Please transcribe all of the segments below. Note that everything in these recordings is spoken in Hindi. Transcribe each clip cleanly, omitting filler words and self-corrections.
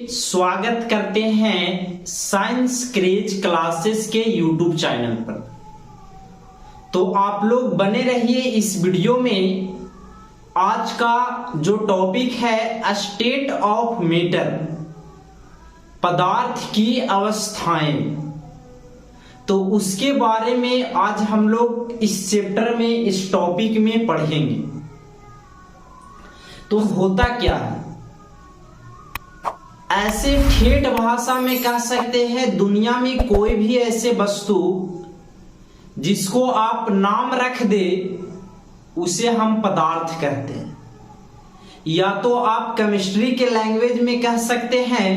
स्वागत करते हैं साइंस क्रेज क्लासेस के यूट्यूब चैनल पर। तो आप लोग बने रहिए इस वीडियो में। आज का जो टॉपिक है स्टेट ऑफ मैटर, पदार्थ की अवस्थाएं, तो उसके बारे में आज हम लोग इस चैप्टर में इस टॉपिक में पढ़ेंगे। तो होता क्या है, ऐसे ठेठ भाषा में कह सकते हैं दुनिया में कोई भी ऐसे वस्तु जिसको आप नाम रख दे उसे हम पदार्थ कहते हैं। या तो आप केमिस्ट्री के लैंग्वेज में कह सकते हैं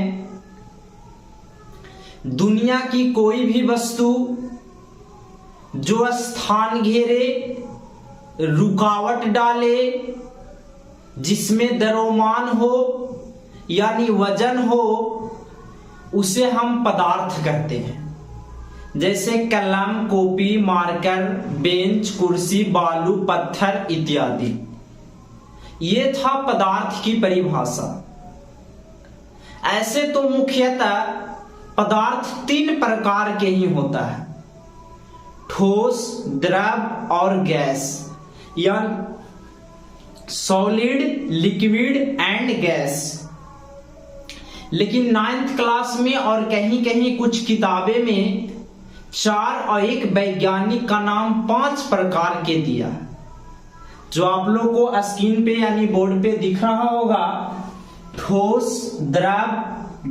दुनिया की कोई भी वस्तु जो स्थान घेरे, रुकावट डाले, जिसमें द्रव्यमान हो यानी वजन हो, उसे हम पदार्थ कहते हैं। जैसे कलम, कॉपी, मार्कर, बेंच, कुर्सी, बालू, पत्थर इत्यादि। ये था पदार्थ की परिभाषा। ऐसे तो मुख्यतः पदार्थ तीन प्रकार के ही होता है, ठोस, द्रव और गैस, यानी सॉलिड, लिक्विड एंड गैस। लेकिन 9th क्लास में और कहीं कहीं कुछ किताबें में 4 और एक वैज्ञानिक का नाम 5 प्रकार के दिया है, जो आप लोग को स्क्रीन पे यानी बोर्ड पे दिख रहा होगा। ठोस, द्रव,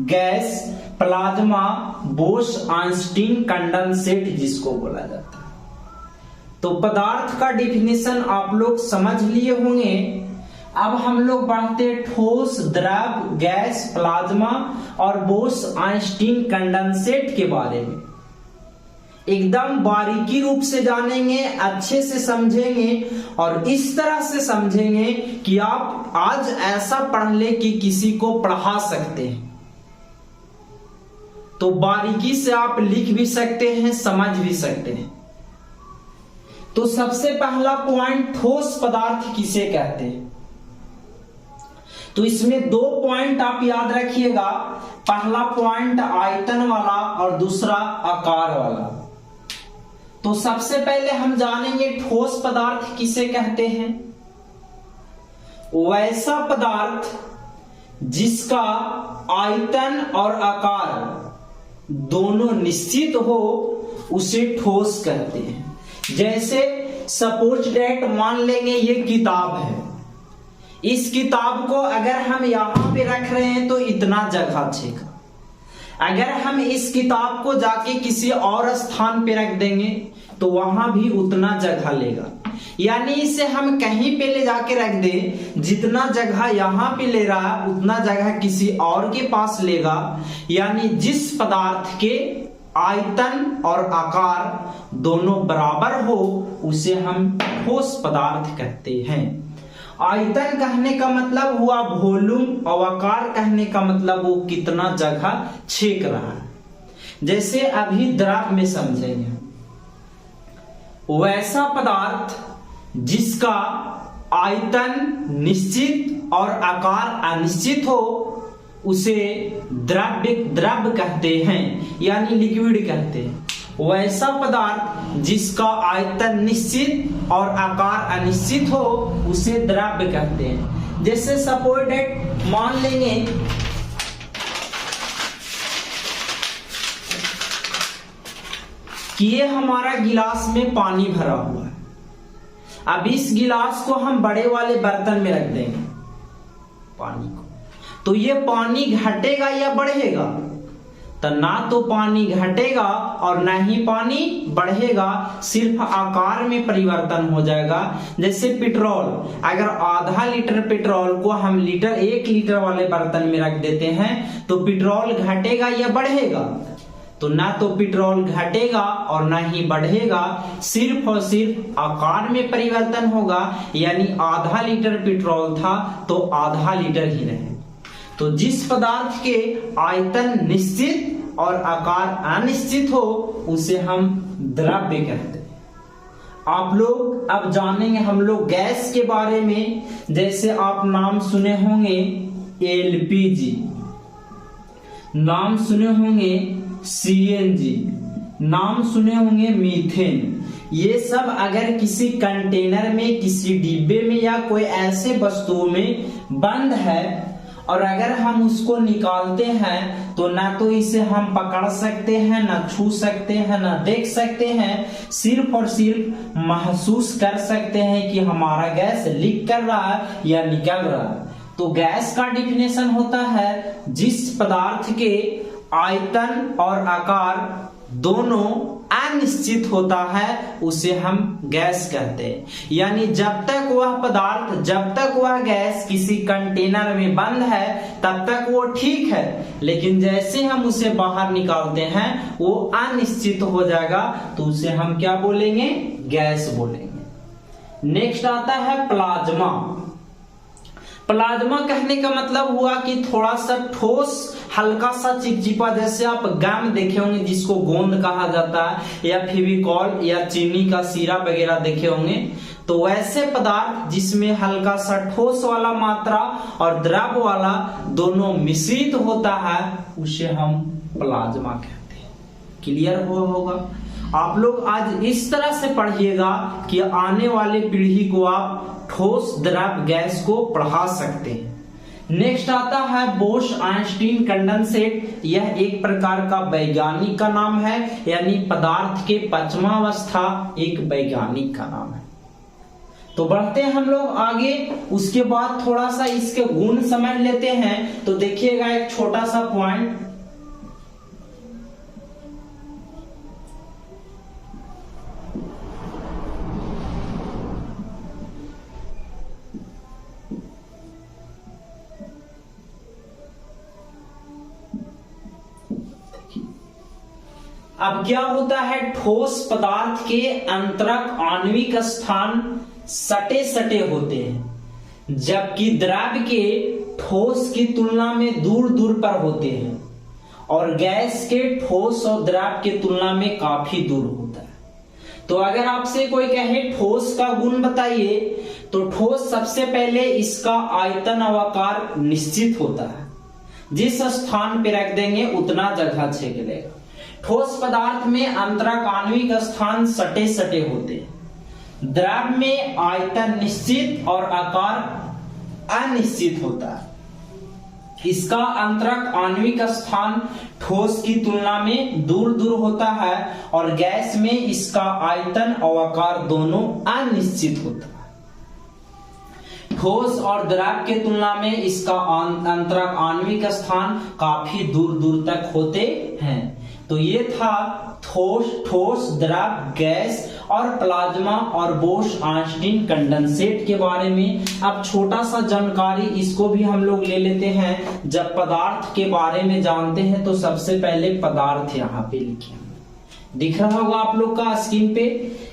gas, plasma, Bose Einstein condensate जिसको बोला जाता है। तो पदार्थ का डिफिनेशन आप लोग समझ लिए होंगे। अब हम लोग बढ़ते ठोस, द्रव, गैस, प्लाज्मा और बोस आइंस्टीन कंडेंसेट के बारे में। एकदम बारीकी रूप से जानेंगे, अच्छे से समझेंगे और इस तरह से समझेंगे कि आप आज ऐसा पढ़ ले कि किसी को पढ़ा सकते हैं। तो बारीकी से आप लिख भी सकते हैं, समझ भी सकते हैं। तो सबसे पहला पॉइंट, ठोस पदार्थ किसे कहते हैं। तो इसमें 2 पॉइंट आप याद रखिएगा। पहला पॉइंट आयतन वाला और दूसरा आकार वाला। तो सबसे पहले हम जानेंगे ठोस पदार्थ किसे कहते हैं। वैसा पदार्थ जिसका आयतन और आकार दोनों निश्चित हो उसे ठोस कहते हैं। जैसे सपोज डेट मान लेंगे ये किताब है, इस किताब को अगर हम यहां पे रख रहे हैं तो इतना जगह छेगा। अगर हम इस किताब को जाके किसी और स्थान पे रख देंगे तो वहां भी उतना जगह लेगा। यानी इसे हम कहीं पे ले जाके रख दें, जितना जगह यहां पे ले रहा है उतना जगह किसी और के पास लेगा। यानी जिस पदार्थ के आयतन और आकार दोनों बराबर हो उसे हम ठोस पदार्थ कहते हैं। आयतन कहने का मतलब हुआ वॉल्यूम और आकार कहने का मतलब वो कितना जगह छेक रहा है। जैसे अभी द्रव में समझेंगे, वैसा पदार्थ जिसका आयतन निश्चित और आकार अनिश्चित हो उसे द्रव कहते हैं, यानी लिक्विड कहते हैं। वैसा पदार्थ जिसका आयतन निश्चित और आकार अनिश्चित हो उसे द्रव कहते हैं। जैसे सपोज डेट मान लेंगे कि ये हमारा गिलास में पानी भरा हुआ है। अब इस गिलास को हम बड़े वाले बर्तन में रख देंगे पानी को, तो ये पानी घटेगा या बढ़ेगा। तो ना तो पानी घटेगा और ना ही पानी बढ़ेगा, सिर्फ आकार में परिवर्तन हो जाएगा। जैसे पेट्रोल, अगर आधा लीटर पेट्रोल को हम 1 लीटर वाले बर्तन में रख देते हैं तो पेट्रोल घटेगा या बढ़ेगा। तो ना तो पेट्रोल घटेगा और ना ही बढ़ेगा, सिर्फ और सिर्फ आकार में परिवर्तन होगा। यानी आधा लीटर पेट्रोल था तो आधा लीटर ही रहे। तो जिस पदार्थ के आयतन निश्चित और आकार अनिश्चित हो उसे हम द्रव्य कहते हैं। आप लोग अब जानेंगे हम लोग गैस के बारे में। जैसे आप नाम सुने होंगे एलपीजी, नाम सुने होंगे सीएनजी, नाम सुने होंगे मीथेन। ये सब अगर किसी कंटेनर में, किसी डिब्बे में या कोई ऐसे वस्तु में बंद है और अगर हम उसको निकालते हैं तो ना तो इसे हम पकड़ सकते हैं, ना छू सकते हैं, ना देख सकते हैं, सिर्फ और सिर्फ महसूस कर सकते हैं कि हमारा गैस लीक कर रहा है या निकल रहा है। तो गैस का डिफिनेशन होता है जिस पदार्थ के आयतन और आकार दोनों अनिश्चित होता है उसे हम गैस कहते हैं। यानी जब तक वह पदार्थ, जब तक वह गैस किसी कंटेनर में बंद है तब तक वो ठीक है, लेकिन जैसे हम उसे बाहर निकालते हैं वो अनिश्चित हो जाएगा तो उसे हम क्या बोलेंगे? गैस बोलेंगे। नेक्स्ट आता है प्लाज्मा। प्लाज्मा कहने का मतलब हुआ कि थोड़ा सा ठोस, हल्का सा चिपचिपा, जैसे आप गम देखे होंगे जिसको गोंद कहा जाता है, या फेविकॉल या चीनी का सीरा वगैरह देखे होंगे। तो वैसे पदार्थ जिसमें हल्का सा ठोस वाला मात्रा और द्रव वाला दोनों मिश्रित होता है उसे हम प्लाज्मा कहते हैं। क्लियर हुआ होगा? आप लोग आज इस तरह से पढ़िएगा कि आने वाले पीढ़ी को आप ठोस, द्रव, गैस को पढ़ा सकते हैं। नेक्स्ट आता है बोश आइंस्टीन कंडेंसेट। यह एक प्रकार का वैज्ञानिक का नाम है, यानी पदार्थ के पांचवावस्था एक वैज्ञानिक का नाम है। तो बढ़ते हैं हम लोग आगे, उसके बाद थोड़ा सा इसके गुण समझ लेते हैं। तो देखिएगा एक छोटा सा पॉइंट, अब क्या होता है, ठोस पदार्थ के अंतरक आणविक स्थान सटे सटे होते हैं, जबकि द्रव के ठोस की तुलना में दूर दूर पर होते हैं, और गैस के ठोस और द्रव की तुलना में काफी दूर होता है। तो अगर आपसे कोई कहे ठोस का गुण बताइए, तो ठोस सबसे पहले इसका आयतन और आकार निश्चित होता है, जिस स्थान पे रख देंगे उतना जगह छेक लेगा। ठोस पदार्थ में अंतरक आणविक स्थान सटे सटे होते हैं। द्रव में आयतन निश्चित और आकार अनिश्चित होता है। इसका अंतरक आणविक स्थान ठोस की तुलना में दूर दूर होता है, और गैस में इसका आयतन और आकार दोनों अनिश्चित होता है। ठोस और द्रव के तुलना में इसका अंतरक आणविक स्थान काफी दूर दूर तक होते हैं। तो ये था ठोस, द्रव, गैस और प्लाज्मा और बोश आइंस्टीन कंडेंसेट के बारे में। अब छोटा सा जानकारी इसको भी हम लोग ले लेते हैं। जब पदार्थ के बारे में जानते हैं तो सबसे पहले पदार्थ यहाँ पे लिखे दिख रहा होगा आप लोग का स्क्रीन पे।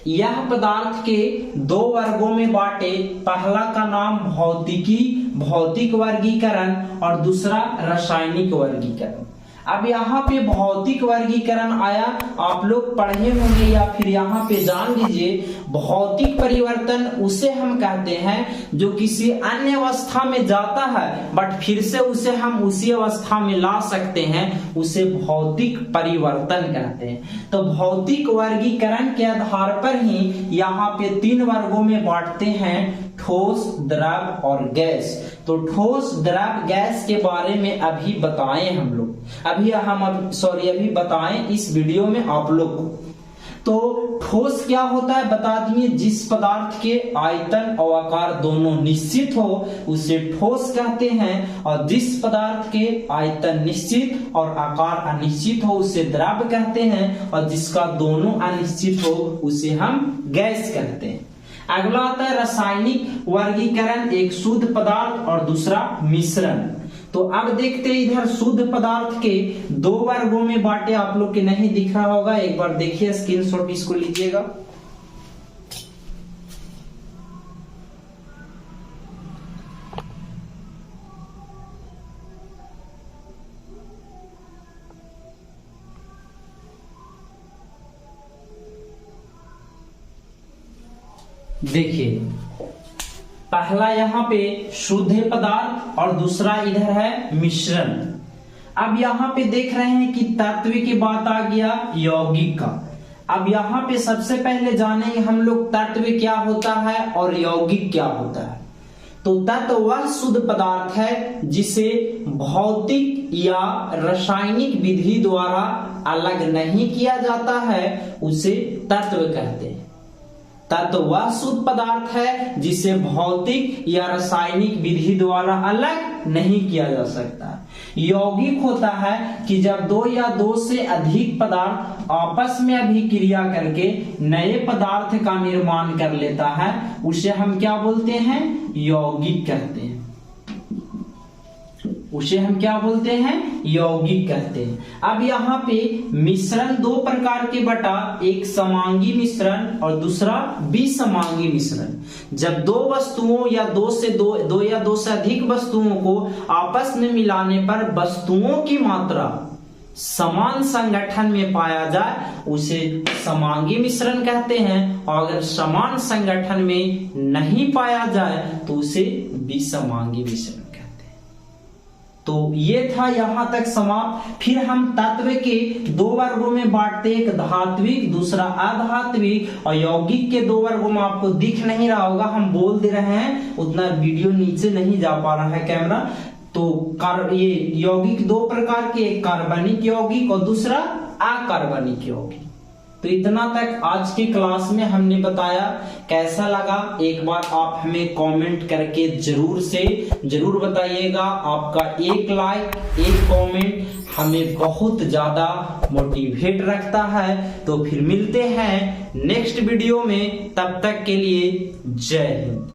यह पदार्थ के दो वर्गों में बांटे। पहला का नाम भौतिकी, भौतिक वर्गीकरण, और दूसरा रासायनिक वर्गीकरण। अब यहाँ पे भौतिक वर्गीकरण आया, आप लोग पढ़े होंगे या फिर यहाँ पे जान लीजिए। भौतिक परिवर्तन उसे हम कहते हैं जो किसी अन्य अवस्था में जाता है बट फिर से उसे हम उसी अवस्था में ला सकते हैं, उसे भौतिक परिवर्तन कहते हैं। तो भौतिक वर्गीकरण के आधार पर ही यहाँ पे तीन वर्गों में बांटते हैं, ठोस, द्रव और गैस। तो ठोस, द्रव, गैस के बारे में अभी बताएं हम लोग, अभी बताएं इस वीडियो में आप लोग को। तो ठोस क्या होता है बता दिए, जिस पदार्थ के आयतन और आकार दोनों निश्चित हो उसे ठोस कहते हैं, और जिस पदार्थ के आयतन निश्चित और आकार अनिश्चित हो उसे द्रव कहते हैं, और जिसका दोनों अनिश्चित हो उसे हम गैस कहते हैं। अगला आता है रासायनिक वर्गीकरण, एक शुद्ध पदार्थ और दूसरा मिश्रण। तो अब देखते हैं इधर शुद्ध पदार्थ के दो वर्गों में बांटे, आप लोग के नहीं दिख रहा होगा, एक बार देखिए स्क्रीनशॉट इसको लीजिएगा। देखिए पहला यहाँ पे शुद्ध पदार्थ और दूसरा इधर है मिश्रण। अब यहाँ पे देख रहे हैं कि तत्व की बात आ गया, यौगिक का। अब यहाँ पे सबसे पहले जानेंगे हम लोग तत्व क्या होता है और यौगिक क्या होता है। तो तत्व वह शुद्ध पदार्थ है जिसे भौतिक या रासायनिक विधि द्वारा अलग नहीं किया जाता है, उसे तत्व कहते हैं। तत्व वह शुद्ध पदार्थ है जिसे भौतिक या रासायनिक विधि द्वारा अलग नहीं किया जा सकता। यौगिक होता है कि जब दो या दो से अधिक पदार्थ आपस में अभिक्रिया करके नए पदार्थ का निर्माण कर लेता है, उसे हम क्या बोलते हैं, यौगिक कहते हैं। उसे हम क्या बोलते हैं, यौगिक कहते हैं। अब यहाँ पे मिश्रण दो प्रकार के बटा, एक समांगी मिश्रण और दूसरा विसमांगी मिश्रण। जब दो वस्तुओं या दो या दो से अधिक वस्तुओं को आपस में मिलाने पर वस्तुओं की मात्रा समान संगठन में पाया जाए, उसे समांगी मिश्रण कहते हैं। और अगर समान संगठन में नहीं पाया जाए तो उसे विसमांगी मिश्रण। तो ये था यहां तक समाप्त। फिर हम तत्व के दो वर्गों में बांटते, एक धात्विक दूसरा अधात्विक, और यौगिक के दो वर्गों में आपको दिख नहीं रहा होगा, हम बोल दे रहे हैं, उतना वीडियो नीचे नहीं जा पा रहा है कैमरा। तो ये यौगिक दो प्रकार के, एक कार्बनिक यौगिक और दूसरा अकार्बनिक यौगिक। तो इतना तक आज की क्लास में हमने बताया। कैसा लगा एक बार आप हमें कमेंट करके जरूर बताइएगा। आपका एक लाइक एक कमेंट हमें बहुत ज्यादा मोटिवेट रखता है। तो फिर मिलते हैं नेक्स्ट वीडियो में, तब तक के लिए जय हिंद।